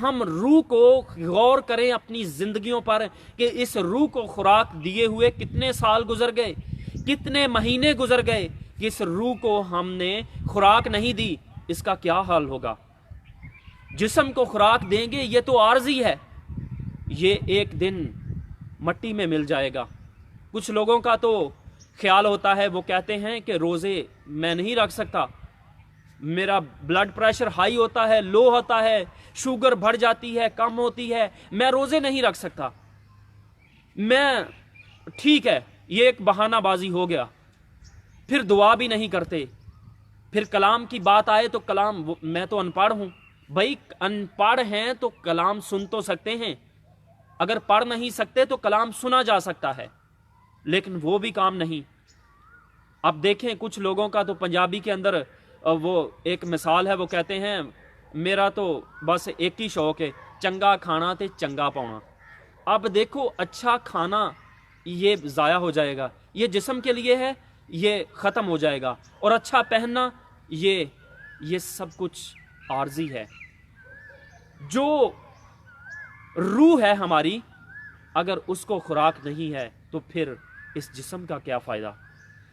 ہم روح کو غور کریں اپنی زندگیوں پر کہ اس روح کو خوراک دیے ہوئے کتنے سال گزر گئے، کتنے مہینے گزر گئے کہ اس روح کو ہم نے خوراک نہیں دی، اس کا کیا حال ہوگا؟ جسم کو خوراک دیں گے یہ تو عارضی ہے، یہ ایک دن مٹی میں مل جائے گا۔ کچھ لوگوں کا تو خیال ہوتا ہے، وہ کہتے ہیں کہ روزے میں نہیں رکھ سکتا، میرا بلڈ پریشر ہائی ہوتا ہے، لو ہوتا ہے، شوگر بڑھ جاتی ہے، کم ہوتی ہے، میں روزے نہیں رکھ سکتا، میں ٹھیک ہے، یہ ایک بہانہ بازی ہو گیا۔ پھر دعا بھی نہیں کرتے، پھر کلام کی بات آئے تو کلام، میں تو ان پڑھ ہوں۔ بھائی ان پڑھ ہیں تو کلام سن تو سکتے ہیں، اگر پڑھ نہیں سکتے تو کلام سنا جا سکتا ہے، لیکن وہ بھی کام نہیں۔ اب دیکھیں کچھ لوگوں کا تو پنجابی کے اندر وہ ایک مثال ہے، وہ کہتے ہیں میرا تو بس ایک ہی شوق ہے، چنگا کھانا تے چنگا پاؤنا۔ اب دیکھو اچھا کھانا یہ ضائع ہو جائے گا، یہ جسم کے لیے ہے، یہ ختم ہو جائے گا، اور اچھا پہننا یہ سب کچھ عارضی ہے۔ جو روح ہے ہماری، اگر اس کو خوراک نہیں ہے تو پھر اس جسم کا کیا فائدہ؟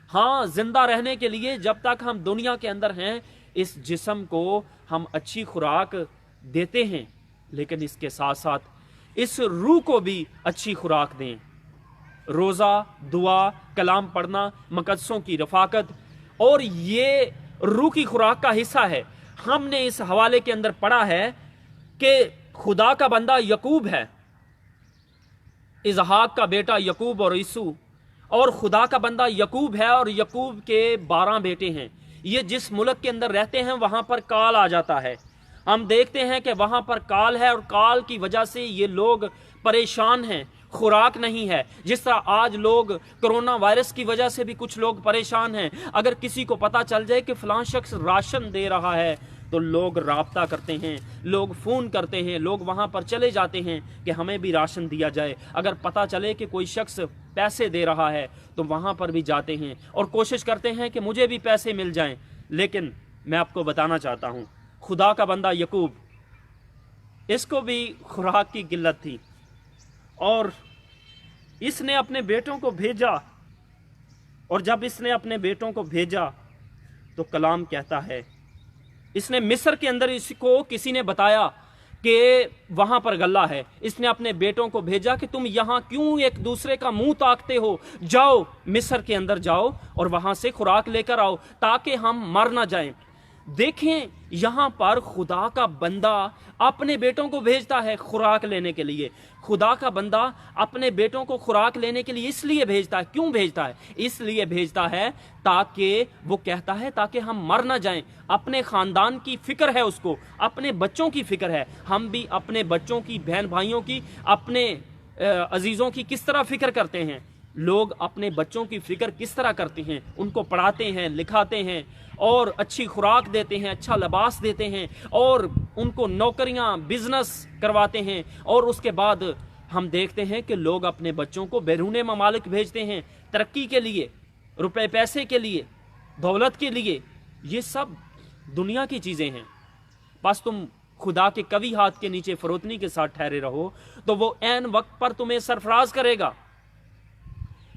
ہاں، زندہ رہنے کے لیے جب تک ہم دنیا کے اندر ہیں اس جسم کو ہم اچھی خوراک دیتے ہیں، لیکن اس کے ساتھ ساتھ اس روح کو بھی اچھی خوراک دیں۔ روزہ، دعا، کلام پڑھنا، مقدسوں کی رفاقت، اور یہ روح کی خوراک کا حصہ ہے۔ ہم نے اس حوالے کے اندر پڑھا ہے کہ خدا کا بندہ یعقوب ہے، اسحاق کا بیٹا یعقوب اور عیسو، اور خدا کا بندہ یعقوب ہے، اور یعقوب کے 12 بیٹے ہیں۔ یہ جس ملک کے اندر رہتے ہیں وہاں پر کال آ جاتا ہے، ہم دیکھتے ہیں کہ وہاں پر کال ہے، اور کال کی وجہ سے یہ لوگ پریشان ہیں، خوراک نہیں ہے۔ جس طرح آج لوگ کرونا وائرس کی وجہ سے بھی کچھ لوگ پریشان ہیں، اگر کسی کو پتا چل جائے کہ فلاں شخص راشن دے رہا ہے تو لوگ رابطہ کرتے ہیں، لوگ فون کرتے ہیں، لوگ وہاں پر چلے جاتے ہیں کہ ہمیں بھی راشن دیا جائے۔ اگر پتا چلے کہ کوئی شخص پیسے دے رہا ہے تو وہاں پر بھی جاتے ہیں اور کوشش کرتے ہیں کہ مجھے بھی پیسے مل جائیں۔ لیکن میں آپ کو بتانا چاہتا ہوں، خدا کا بندہ یعقوب، اس کو بھی خوراک کی قلت تھی، اور اس نے اپنے بیٹوں کو بھیجا، اور جب اس نے اپنے بیٹوں کو بھیجا تو کلام کہتا ہے، اس نے مصر کے اندر اس کو کسی نے بتایا کہ وہاں پر غلہ ہے، اس نے اپنے بیٹوں کو بھیجا کہ تم یہاں کیوں ایک دوسرے کا منہ تاکتے ہو، جاؤ مصر کے اندر جاؤ اور وہاں سے خوراک لے کر آؤ تاکہ ہم مر نہ جائیں۔ دیکھیں یہاں پر خدا کا بندہ اپنے بیٹوں کو بھیجتا ہے خوراک لینے کے لیے۔ خدا کا بندہ اپنے بیٹوں کو خوراک لینے کے لیے اس لیے بھیجتا ہے، کیوں بھیجتا ہے؟ اس لیے بھیجتا ہے تاکہ وہ کہتا ہے تاکہ ہم مر نہ جائیں۔ اپنے خاندان کی فکر ہے اس کو، اپنے بچوں کی فکر ہے۔ ہم بھی اپنے بچوں کی، بہن بھائیوں کی، اپنے عزیزوں کی کس طرح فکر کرتے ہیں؟ لوگ اپنے بچوں کی فکر کس طرح کرتے ہیں؟ ان کو پڑھاتے ہیں، لکھاتے ہیں، اور اچھی خوراک دیتے ہیں، اچھا لباس دیتے ہیں، اور ان کو نوکریاں، بزنس کرواتے ہیں، اور اس کے بعد ہم دیکھتے ہیں کہ لوگ اپنے بچوں کو بیرون ممالک بھیجتے ہیں ترقی کے لیے، روپے پیسے کے لیے، دولت کے لیے۔ یہ سب دنیا کی چیزیں ہیں۔ بس تم خدا کے قوی ہاتھ کے نیچے فروتنی کے ساتھ ٹھہرے رہو تو وہ عین وقت پر تمہیں سرفراز کرے گا۔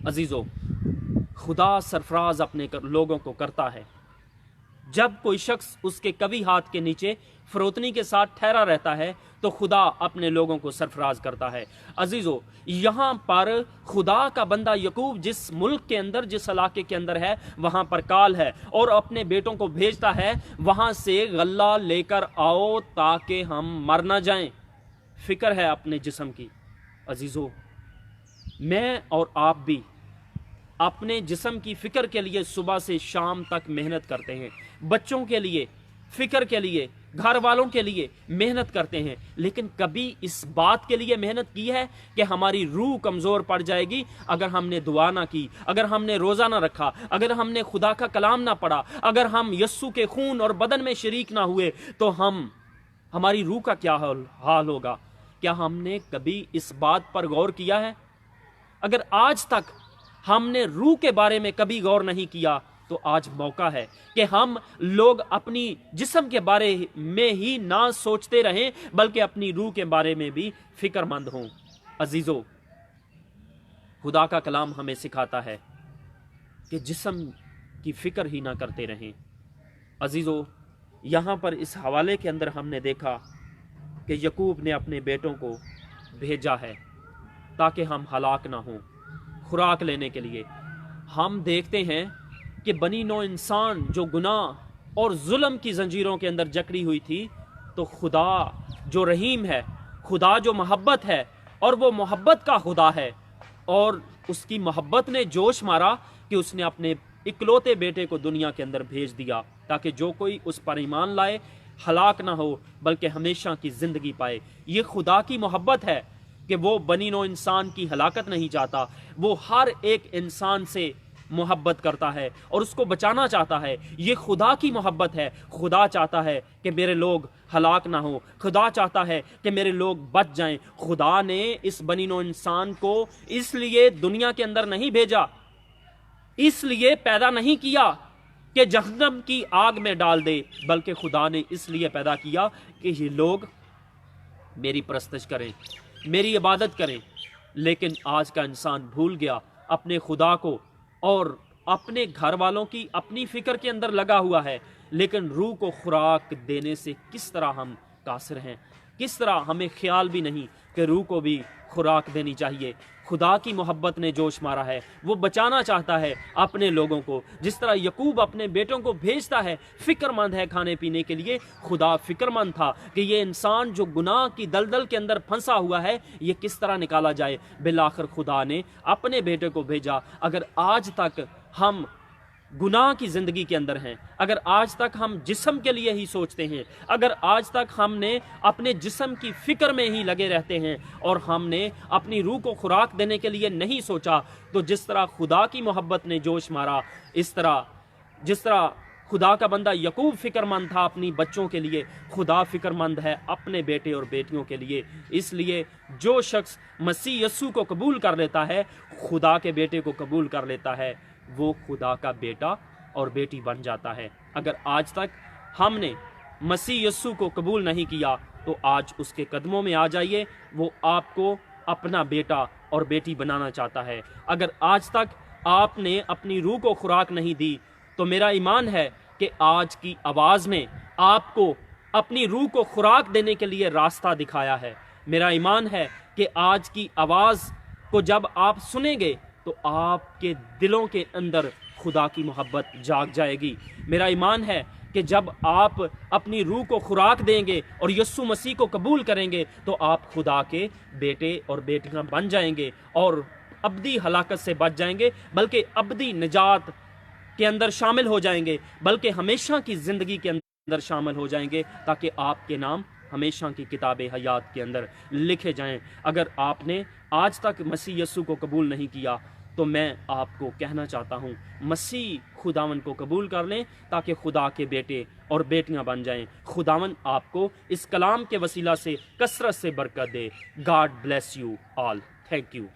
عزیزو، خدا سرفراز اپنے لوگوں کو کرتا ہے جب کوئی شخص اس کے قوی ہاتھ کے نیچے فروتنی کے ساتھ ٹھہرا رہتا ہے تو خدا اپنے لوگوں کو سرفراز کرتا ہے۔ عزیزو، یہاں پر خدا کا بندہ یعقوب جس ملک کے اندر، جس علاقے کے اندر ہے، وہاں پر کال ہے، اور اپنے بیٹوں کو بھیجتا ہے وہاں سے غلہ لے کر آؤ تاکہ ہم مر نہ جائیں۔ فکر ہے اپنے جسم کی۔ عزیزو، میں اور آپ بھی اپنے جسم کی فکر کے لیے صبح سے شام تک محنت کرتے ہیں، بچوں کے لیے، فکر کے لیے، گھر والوں کے لیے محنت کرتے ہیں، لیکن کبھی اس بات کے لیے محنت کی ہے کہ ہماری روح کمزور پڑ جائے گی اگر ہم نے دعا نہ کی، اگر ہم نے روزہ نہ رکھا، اگر ہم نے خدا کا کلام نہ پڑھا، اگر ہم یسوع کے خون اور بدن میں شریک نہ ہوئے تو ہماری روح کا کیا حال ہوگا؟ کیا ہم نے کبھی اس بات پر غور کیا ہے؟ اگر آج تک ہم نے روح کے بارے میں کبھی غور نہیں کیا تو آج موقع ہے کہ ہم لوگ اپنی جسم کے بارے میں ہی نہ سوچتے رہیں بلکہ اپنی روح کے بارے میں بھی فکر مند ہوں۔ عزیزو، خدا کا کلام ہمیں سکھاتا ہے کہ جسم کی فکر ہی نہ کرتے رہیں۔ عزیزو، یہاں پر اس حوالے کے اندر ہم نے دیکھا کہ یعقوب نے اپنے بیٹوں کو بھیجا ہے تاکہ ہم ہلاک نہ ہوں، خوراک لینے کے لیے۔ ہم دیکھتے ہیں کہ بنی نوع انسان جو گناہ اور ظلم کی زنجیروں کے اندر جکڑی ہوئی تھی، تو خدا جو رحیم ہے، خدا جو محبت ہے، اور وہ محبت کا خدا ہے، اور اس کی محبت نے جوش مارا کہ اس نے اپنے اکلوتے بیٹے کو دنیا کے اندر بھیج دیا تاکہ جو کوئی اس پر ایمان لائے ہلاک نہ ہو بلکہ ہمیشہ کی زندگی پائے۔ یہ خدا کی محبت ہے کہ وہ بنی نوع انسان کی ہلاکت نہیں چاہتا، وہ ہر ایک انسان سے محبت کرتا ہے اور اس کو بچانا چاہتا ہے۔ یہ خدا کی محبت ہے۔ خدا چاہتا ہے کہ میرے لوگ ہلاک نہ ہوں، خدا چاہتا ہے کہ میرے لوگ بچ جائیں۔ خدا نے اس بنی نوع انسان کو اس لیے دنیا کے اندر نہیں بھیجا، اس لیے پیدا نہیں کیا کہ جہنم کی آگ میں ڈال دے، بلکہ خدا نے اس لیے پیدا کیا کہ یہ لوگ میری پرستش کریں، میری عبادت کریں۔ لیکن آج کا انسان بھول گیا اپنے خدا کو اور اپنے گھر والوں کی اپنی فکر کے اندر لگا ہوا ہے، لیکن روح کو خوراک دینے سے کس طرح ہم قاصر ہیں، کس طرح ہمیں خیال بھی نہیں کہ روح کو بھی خوراک دینی چاہیے۔ خدا کی محبت نے جوش مارا ہے، وہ بچانا چاہتا ہے اپنے لوگوں کو، جس طرح یعقوب اپنے بیٹوں کو بھیجتا ہے، فکر مند ہے کھانے پینے کے لیے۔ خدا فکر مند تھا کہ یہ انسان جو گناہ کی دلدل کے اندر پھنسا ہوا ہے یہ کس طرح نکالا جائے۔ بالآخر خدا نے اپنے بیٹے کو بھیجا۔ اگر آج تک ہم گناہ کی زندگی کے اندر ہیں، اگر آج تک ہم جسم کے لیے ہی سوچتے ہیں، اگر آج تک ہم نے اپنے جسم کی فکر میں ہی لگے رہتے ہیں اور ہم نے اپنی روح کو خوراک دینے کے لیے نہیں سوچا، تو جس طرح خدا کی محبت نے جوش مارا، جس طرح خدا کا بندہ یعقوب فکر مند تھا اپنی بچوں کے لیے، خدا فکر مند ہے اپنے بیٹے اور بیٹیوں کے لیے۔ اس لیے جو شخص مسیح یسوع کو قبول کر لیتا ہے، خدا کے بیٹے کو قبول کر لیتا ہے، وہ خدا کا بیٹا اور بیٹی بن جاتا ہے۔ اگر آج تک ہم نے مسیح یسوع کو قبول نہیں کیا تو آج اس کے قدموں میں آ جائیے، وہ آپ کو اپنا بیٹا اور بیٹی بنانا چاہتا ہے۔ اگر آج تک آپ نے اپنی روح کو خوراک نہیں دی تو میرا ایمان ہے کہ آج کی آواز نے آپ کو اپنی روح کو خوراک دینے کے لیے راستہ دکھایا ہے۔ میرا ایمان ہے کہ آج کی آواز کو جب آپ سنیں گے تو آپ کے دلوں کے اندر خدا کی محبت جاگ جائے گی۔ میرا ایمان ہے کہ جب آپ اپنی روح کو خوراک دیں گے اور یسوع مسیح کو قبول کریں گے تو آپ خدا کے بیٹے اور بیٹیاں بن جائیں گے اور ابدی ہلاکت سے بچ جائیں گے، بلکہ ابدی نجات کے اندر شامل ہو جائیں گے، بلکہ ہمیشہ کی زندگی کے اندر شامل ہو جائیں گے، تاکہ آپ کے نام ہمیشہ کی کتاب حیات کے اندر لکھے جائیں۔ اگر آپ نے آج تک مسیح یسوع کو قبول نہیں کیا تو میں آپ کو کہنا چاہتا ہوں مسیح خداوند کو قبول کر لیں تاکہ خدا کے بیٹے اور بیٹیاں بن جائیں۔ خداوند آپ کو اس کلام کے وسیلہ سے کثرت سے برکت دے۔ God bless you all. Thank you.